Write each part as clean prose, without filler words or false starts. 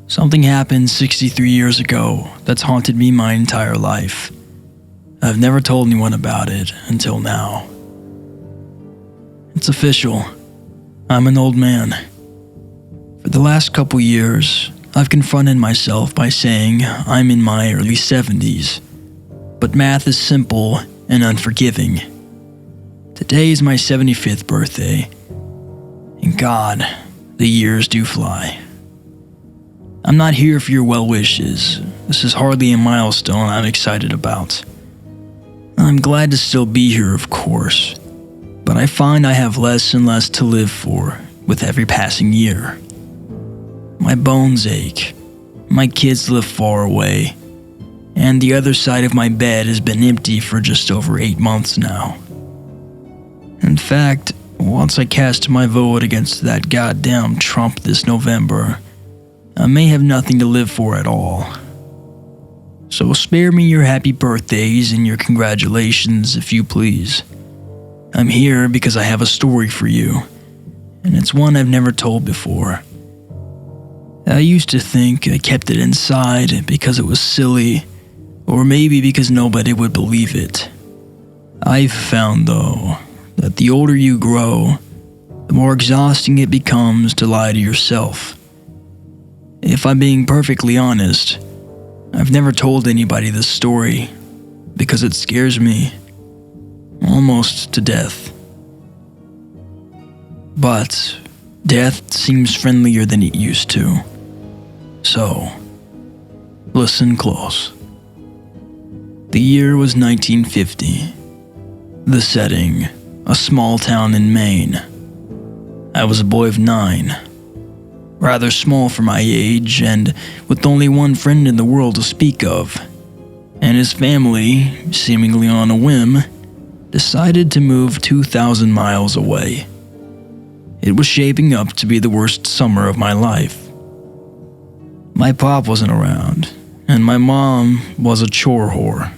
Something happened 63 years ago that's haunted me my entire life. I've never told anyone about it until now. It's official. I'm an old man. For the last couple years, I've confronted myself by saying I'm in my early 70s. But math is simple and unforgiving. Today is my 75th birthday. And God, the years do fly. I'm not here for your well wishes. This is hardly a milestone I'm excited about. I'm glad to still be here, of course, but I find I have less and less to live for with every passing year. My bones ache, my kids live far away, and the other side of my bed has been empty for just over 8 months now. In fact, once I cast my vote against that goddamn Trump this November, I may have nothing to live for at all. So spare me your happy birthdays and your congratulations if you please. I'm here because I have a story for you, and it's one I've never told before. I used to think I kept it inside because it was silly, or maybe because nobody would believe it. I've found, though, that the older you grow, the more exhausting it becomes to lie to yourself. If I'm being perfectly honest, I've never told anybody this story because it scares me almost to death. But death seems friendlier than it used to. So, listen close. The year was 1950. The setting, a small town in Maine. I was a boy of 9. Rather small for my age, and with only one friend in the world to speak of. And his family, seemingly on a whim, decided to move 2,000 miles away. It was shaping up to be the worst summer of my life. My pop wasn't around, and my mom was a chore whore.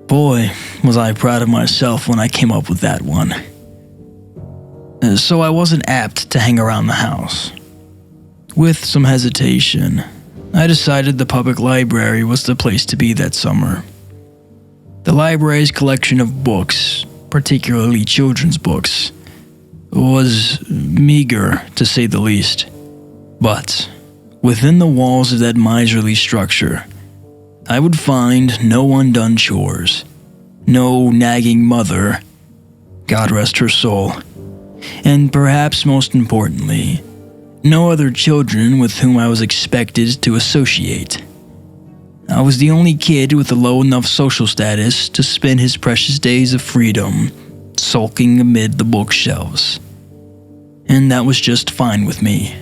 Boy, was I proud of myself when I came up with that one. So I wasn't apt to hang around the house. With some hesitation, I decided the public library was the place to be that summer. The library's collection of books, particularly children's books, was meager to say the least. But within the walls of that miserly structure, I would find no undone chores, no nagging mother, God rest her soul, and perhaps most importantly, no other children with whom I was expected to associate. I was the only kid with a low enough social status to spend his precious days of freedom sulking amid the bookshelves. And that was just fine with me.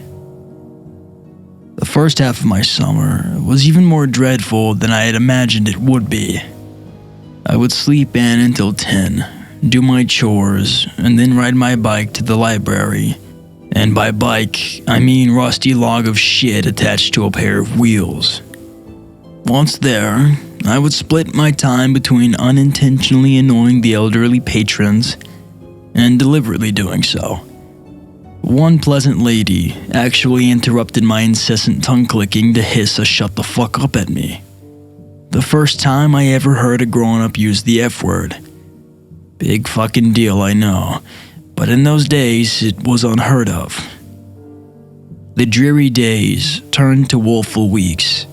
The first half of my summer was even more dreadful than I had imagined it would be. I would sleep in until 10, do my chores, and then ride my bike to the library. And by bike, I mean rusty log of shit attached to a pair of wheels. Once there, I would split my time between unintentionally annoying the elderly patrons and deliberately doing so. One pleasant lady actually interrupted my incessant tongue-clicking to hiss a shut the fuck up at me. The first time I ever heard a grown-up use the F-word. Big fucking deal, I know, but in those days it was unheard of. The dreary days turned to woeful weeks.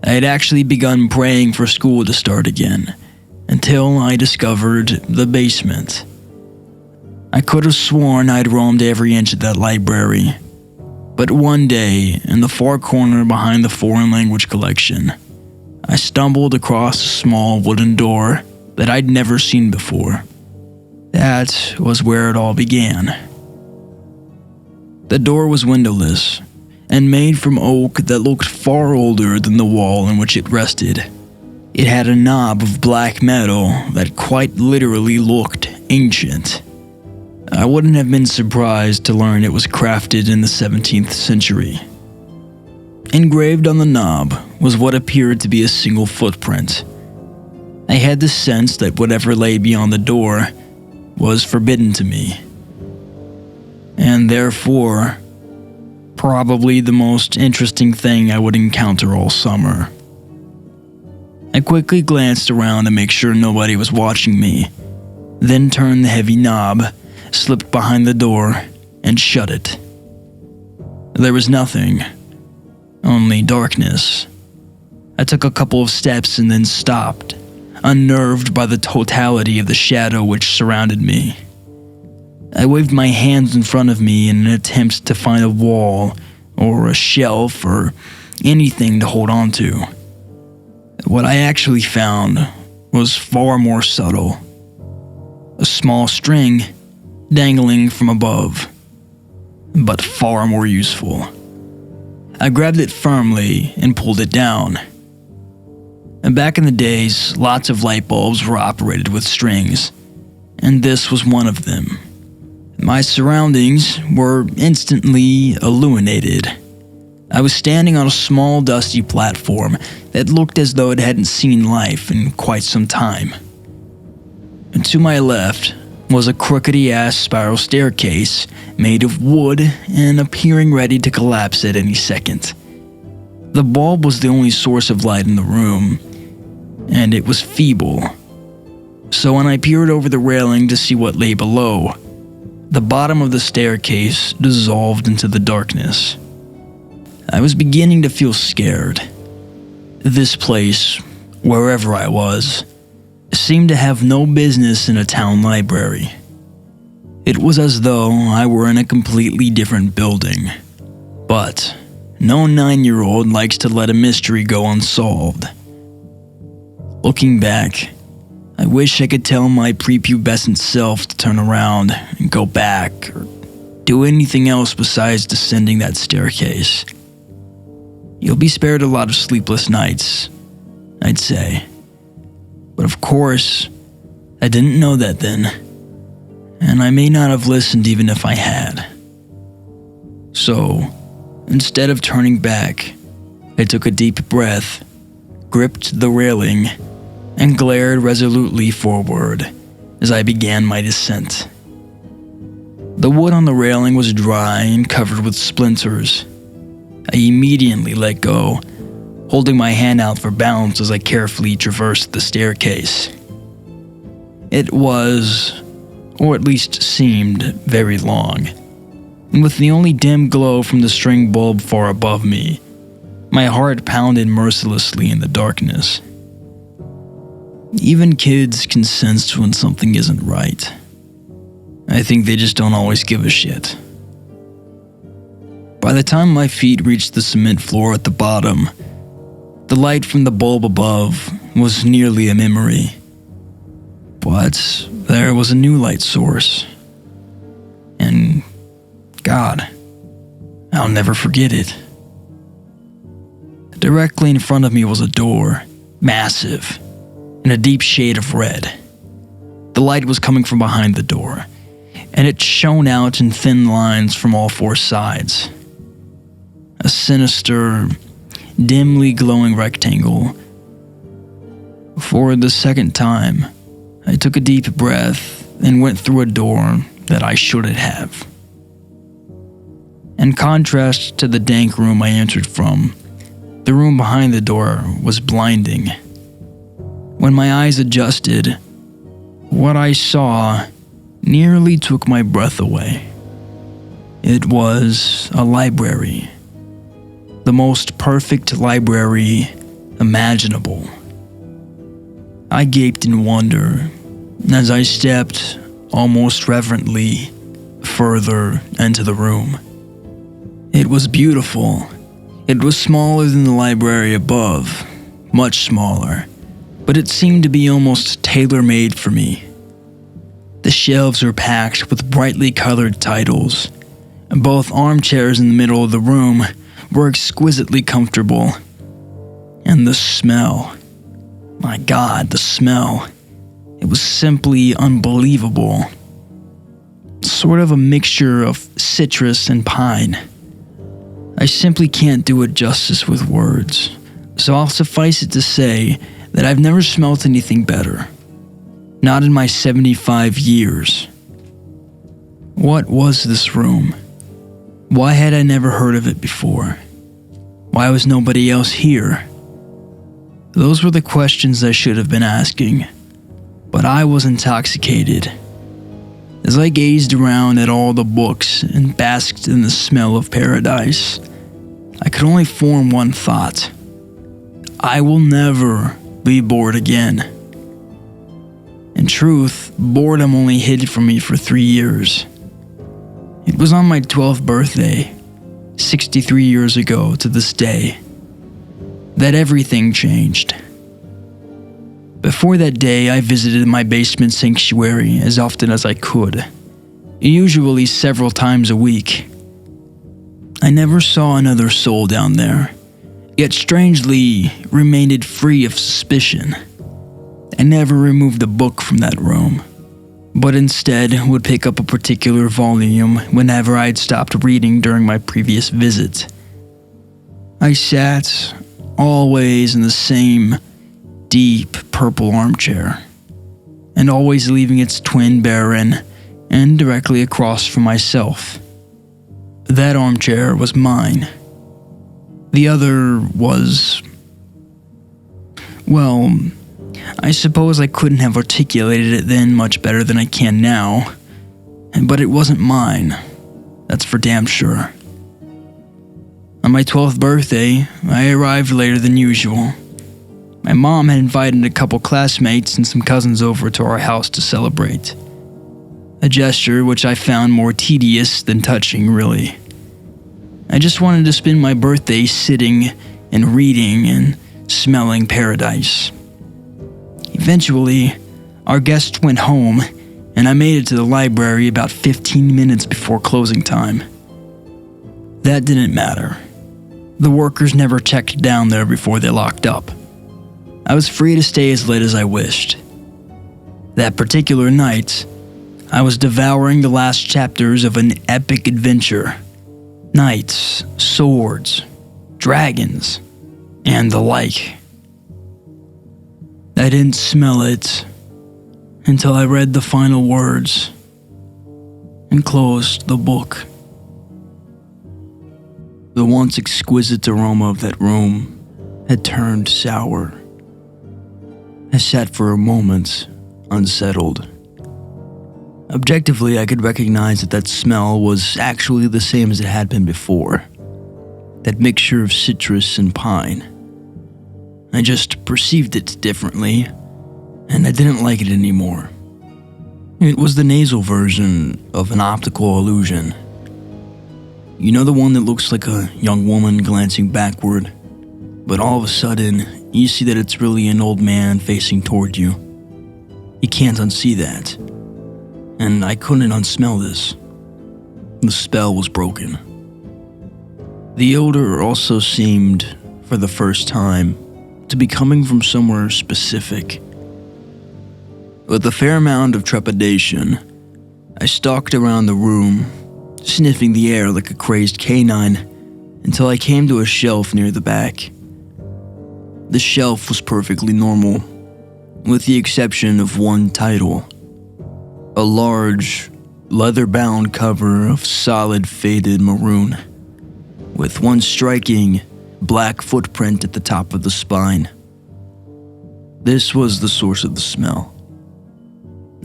I had actually begun praying for school to start again, until I discovered the basement. I could have sworn I'd roamed every inch of that library, but one day, in the far corner behind the foreign language collection, I stumbled across a small wooden door that I'd never seen before. That was where it all began. The door was windowless, and made from oak that looked far older than the wall in which it rested. It had a knob of black metal that quite literally looked ancient. I wouldn't have been surprised to learn it was crafted in the 17th century. Engraved on the knob was what appeared to be a single footprint. I had the sense that whatever lay beyond the door was forbidden to me. And therefore, Probably the most interesting thing I would encounter all summer. I quickly glanced around to make sure nobody was watching me, then turned the heavy knob, slipped behind the door, and shut it. There was nothing, only darkness. I took a couple of steps and then stopped, unnerved by the totality of the shadow which surrounded me. I waved my hands in front of me in an attempt to find a wall or a shelf or anything to hold on to. What I actually found was far more subtle. A small string dangling from above, but far more useful. I grabbed it firmly and pulled it down. And back in the days, lots of light bulbs were operated with strings, and this was one of them. My surroundings were instantly illuminated. I was standing on a small dusty platform that looked as though it hadn't seen life in quite some time. And to my left was a crookedy-ass spiral staircase made of wood and appearing ready to collapse at any second. The bulb was the only source of light in the room, and it was feeble. So when I peered over the railing to see what lay below, the bottom of the staircase dissolved into the darkness. I was beginning to feel scared. This place, wherever I was, seemed to have no business in a town library. It was as though I were in a completely different building. But no 9-year-old likes to let a mystery go unsolved. Looking back, I wish I could tell my prepubescent self to turn around and go back or do anything else besides descending that staircase. You'll be spared a lot of sleepless nights, I'd say. But of course, I didn't know that then, and I may not have listened even if I had. So, instead of turning back, I took a deep breath, gripped the railing, and glared resolutely forward as I began my descent. The wood on the railing was dry and covered with splinters. I immediately let go, holding my hand out for balance as I carefully traversed the staircase. It was, or at least seemed, very long, and with the only dim glow from the string bulb far above me, my heart pounded mercilessly in the darkness. Even kids can sense when something isn't right. I think they just don't always give a shit. By the time my feet reached the cement floor at the bottom, the light from the bulb above was nearly a memory. But there was a new light source. And God, I'll never forget it. Directly in front of me was a door, massive, in a deep shade of red. The light was coming from behind the door, and it shone out in thin lines from all four sides. A sinister, dimly glowing rectangle. For the second time, I took a deep breath and went through a door that I shouldn't have. In contrast to the dank room I entered from, the room behind the door was blinding. When my eyes adjusted, what I saw nearly took my breath away. It was a library. The most perfect library imaginable. I gaped in wonder as I stepped, almost reverently, further into the room. It was beautiful. It was smaller than the library above, much smaller, but it seemed to be almost tailor-made for me. The shelves were packed with brightly colored titles, and both armchairs in the middle of the room were exquisitely comfortable. And the smell, my God, the smell, it was simply unbelievable. Sort of a mixture of citrus and pine. I simply can't do it justice with words, so I'll suffice it to say that I've never smelt anything better. Not in my 75 years. What was this room? Why had I never heard of it before? Why was nobody else here? Those were the questions I should have been asking, but I was intoxicated. As I gazed around at all the books and basked in the smell of paradise, I could only form one thought. I will never be bored again. In truth, boredom only hid from me for 3 years. It was on my 12th birthday, 63 years ago to this day, that everything changed. Before that day, I visited my basement sanctuary as often as I could, usually several times a week. I never saw another soul down there, yet strangely remained free of suspicion. I never removed a book from that room, but instead would pick up a particular volume whenever I'd stopped reading during my previous visit. I sat, always in the same deep purple armchair, and always leaving its twin barren and directly across from myself. That armchair was mine. The other was... well, I suppose I couldn't have articulated it then much better than I can now, but it wasn't mine. That's for damn sure. On my 12th birthday, I arrived later than usual. My mom had invited a couple classmates and some cousins over to our house to celebrate. A gesture which I found more tedious than touching, really. I just wanted to spend my birthday sitting and reading and smelling paradise. Eventually, our guests went home, and I made it to the library about 15 minutes before closing time. That didn't matter. The workers never checked down there before they locked up. I was free to stay as late as I wished. That particular night, I was devouring the last chapters of an epic adventure. Knights, swords, dragons, and the like. I didn't smell it until I read the final words and closed the book. The once exquisite aroma of that room had turned sour. I sat for a moment, unsettled. Objectively, I could recognize that smell was actually the same as it had been before. That mixture of citrus and pine. I just perceived it differently, and I didn't like it anymore. It was the nasal version of an optical illusion. You know, the one that looks like a young woman glancing backward, but all of a sudden, you see that it's really an old man facing toward you. You can't unsee that. And I couldn't unsmell this. The spell was broken. The odor also seemed, for the first time, to be coming from somewhere specific. With a fair amount of trepidation, I stalked around the room, sniffing the air like a crazed canine, until I came to a shelf near the back. The shelf was perfectly normal, with the exception of one title. A large, leather-bound cover of solid faded maroon, with one striking, black footprint at the top of the spine. This was the source of the smell.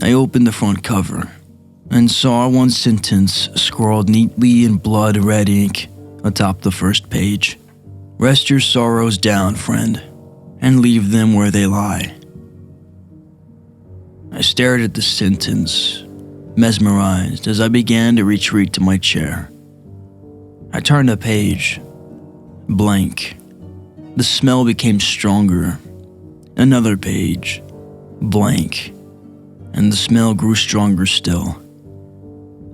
I opened the front cover and saw one sentence scrawled neatly in blood red ink atop the first page. Rest your sorrows down, friend, and leave them where they lie. I stared at the sentence, mesmerized, as I began to retreat to my chair. I turned a page. Blank. The smell became stronger. Another page. Blank. And the smell grew stronger still.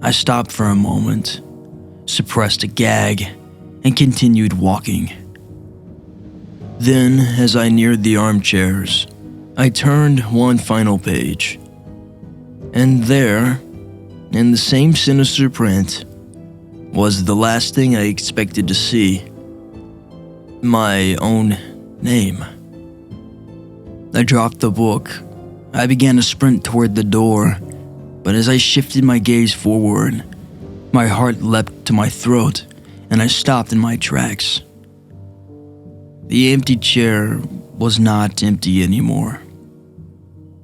I stopped for a moment, suppressed a gag, and continued walking. Then, as I neared the armchairs, I turned one final page. And there, in the same sinister print, was the last thing I expected to see. My own name. I dropped the book. I began to sprint toward the door, but as I shifted my gaze forward, My heart leapt to my throat, and I stopped in my tracks. The empty chair was not empty anymore.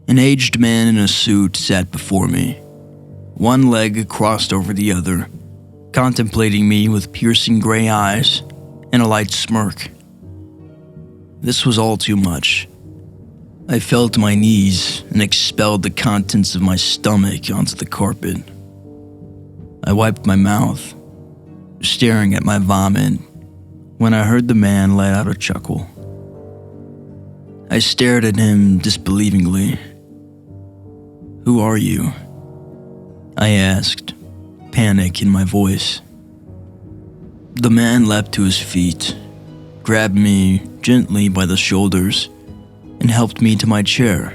An aged man in a suit sat before me, one leg crossed over the other, contemplating me with piercing gray eyes and a light smirk. This was all too much. I fell to my knees and expelled the contents of my stomach onto the carpet. I wiped my mouth, staring at my vomit, when I heard the man let out a chuckle. I stared at him disbelievingly. "Who are you?" I asked, panic in my voice. The man leapt to his feet, grabbed me gently by the shoulders, and helped me to my chair.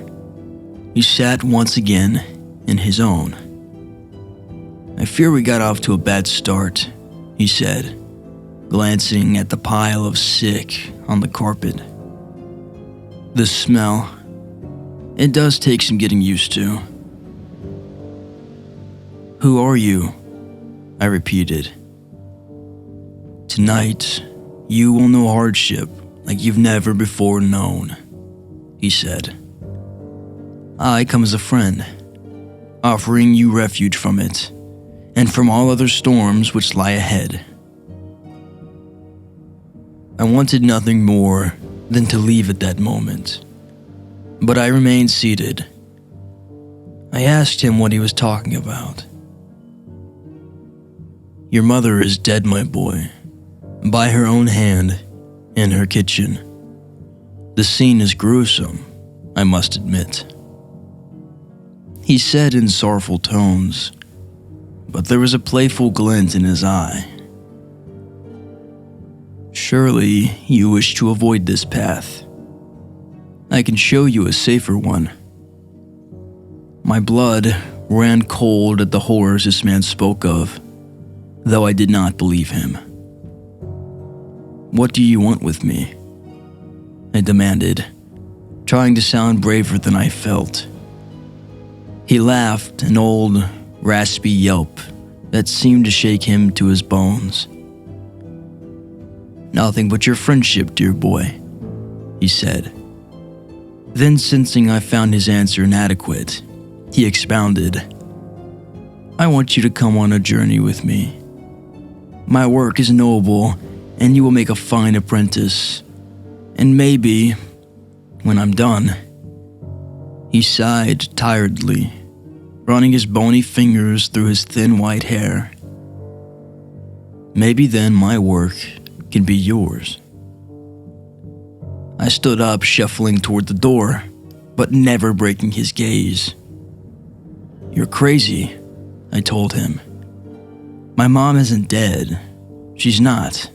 He sat once again in his own. "I fear we got off to a bad start," he said, glancing at the pile of sick on the carpet. "The smell, it does take some getting used to." "Who are you?" I repeated. "Tonight, you will know hardship like you've never before known," he said. "I come as a friend, offering you refuge from it, and from all other storms which lie ahead." I wanted nothing more than to leave at that moment, but I remained seated. I asked him what he was talking about. "Your mother is dead, my boy, by her own hand, in her kitchen. The scene is gruesome, I must admit," he said in sorrowful tones, but there was a playful glint in his eye. "Surely you wish to avoid this path. I can show you a safer one." My blood ran cold at the horrors this man spoke of, though I did not believe him. "What do you want with me?" I demanded, trying to sound braver than I felt. He laughed, an old, raspy yelp that seemed to shake him to his bones. "Nothing but your friendship, dear boy," he said. Then, sensing I found his answer inadequate, he expounded. "I want you to come on a journey with me. My work is noble, and you will make a fine apprentice. And maybe, when I'm done," he sighed tiredly, running his bony fingers through his thin white hair, "maybe then my work can be yours." I stood up, shuffling toward the door, but never breaking his gaze. "You're crazy," I told him. "My mom isn't dead. She's not.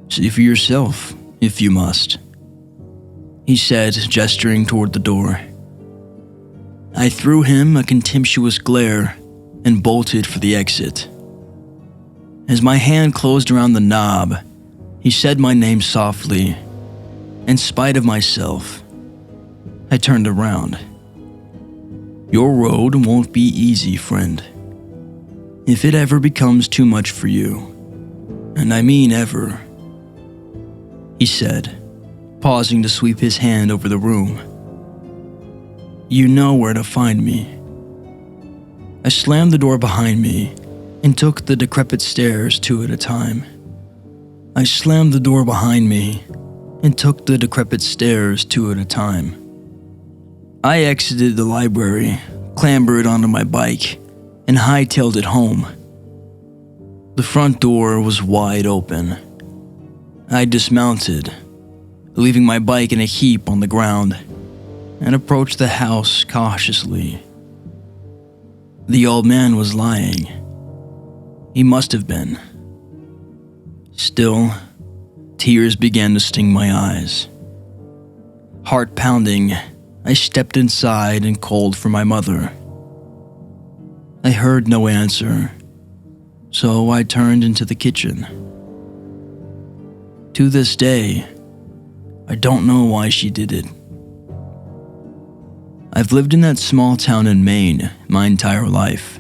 See for yourself, if you must," he said, gesturing toward the door. I threw him a contemptuous glare and bolted for the exit. As my hand closed around the knob, he said my name softly. In spite of myself, I turned around. "Your road won't be easy, friend. If it ever becomes too much for you, and I mean ever," he said, pausing to sweep his hand over the room, "you know where to find me." I slammed the door behind me and took the decrepit stairs two at a time. I slammed the door behind me and took the decrepit stairs two at a time. I exited the library, clambered onto my bike, and hightailed it home. The front door was wide open. I dismounted, leaving my bike in a heap on the ground, and approached the house cautiously. The old man was lying. He must have been. Still, tears began to sting my eyes. Heart pounding, I stepped inside and called for my mother. I heard no answer, so I turned into the kitchen. To this day, I don't know why she did it. I've lived in that small town in Maine my entire life.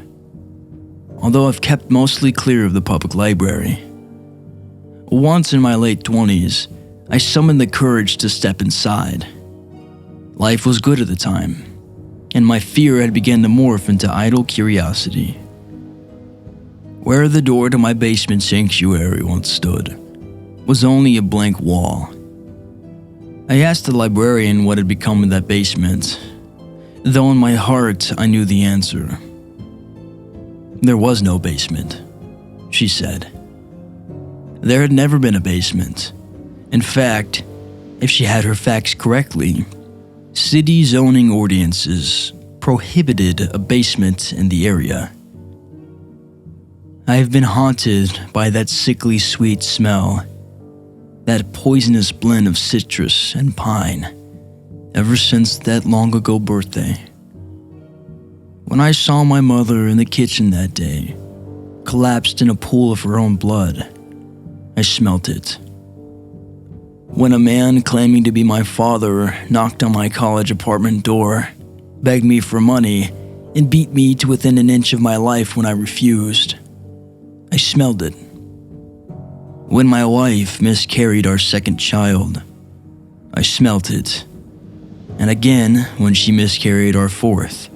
although I've kept mostly clear of the public library. Once in my late 20s, I summoned the courage to step inside. Life was good at the time, and my fear had begun to morph into idle curiosity. Where the door to my basement sanctuary once stood was only a blank wall. I asked the librarian what had become of that basement, though in my heart I knew the answer. There was no basement, she said. There had never been a basement. In fact, if she had her facts correctly, city zoning ordinances prohibited a basement in the area. I have been haunted by that sickly sweet smell, that poisonous blend of citrus and pine, ever since that long ago birthday. When I saw my mother in the kitchen that day, collapsed in a pool of her own blood, I smelt it. When a man claiming to be my father knocked on my college apartment door, begged me for money, and beat me to within an inch of my life when I refused, I smelled it. When my wife miscarried our second child, I smelt it. And again when she miscarried our fourth.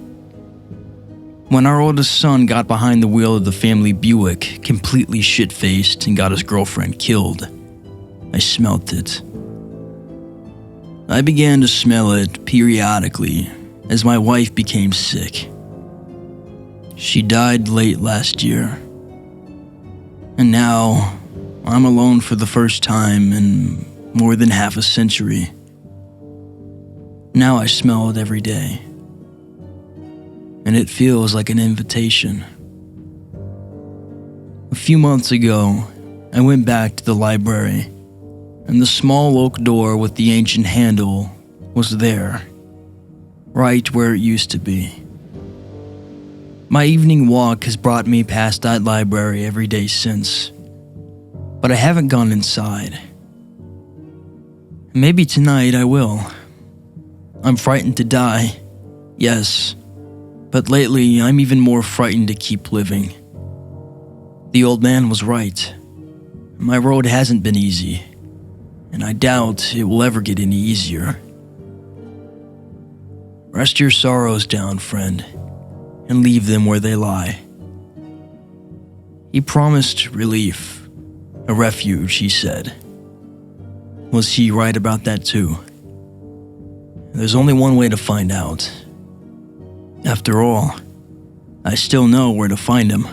When our oldest son got behind the wheel of the family Buick, completely shit-faced and got his girlfriend killed, I smelt it. I began to smell it periodically as my wife became sick. She died late last year. And now, I'm alone for the first time in more than half a century. Now I smell it every day. And it feels like an invitation. A few months ago, I went back to the library, and the small oak door with the ancient handle was there, right where it used to be. My evening walk has brought me past that library every day since, but I haven't gone inside. Maybe tonight I will. I'm frightened to die, yes, but lately I'm even more frightened to keep living. The old man was right. My road hasn't been easy, and I doubt it will ever get any easier. Rest your sorrows down, friend, and leave them where they lie. He promised relief, a refuge, he said. Was he right about that too? There's only one way to find out. After all, I still know where to find him.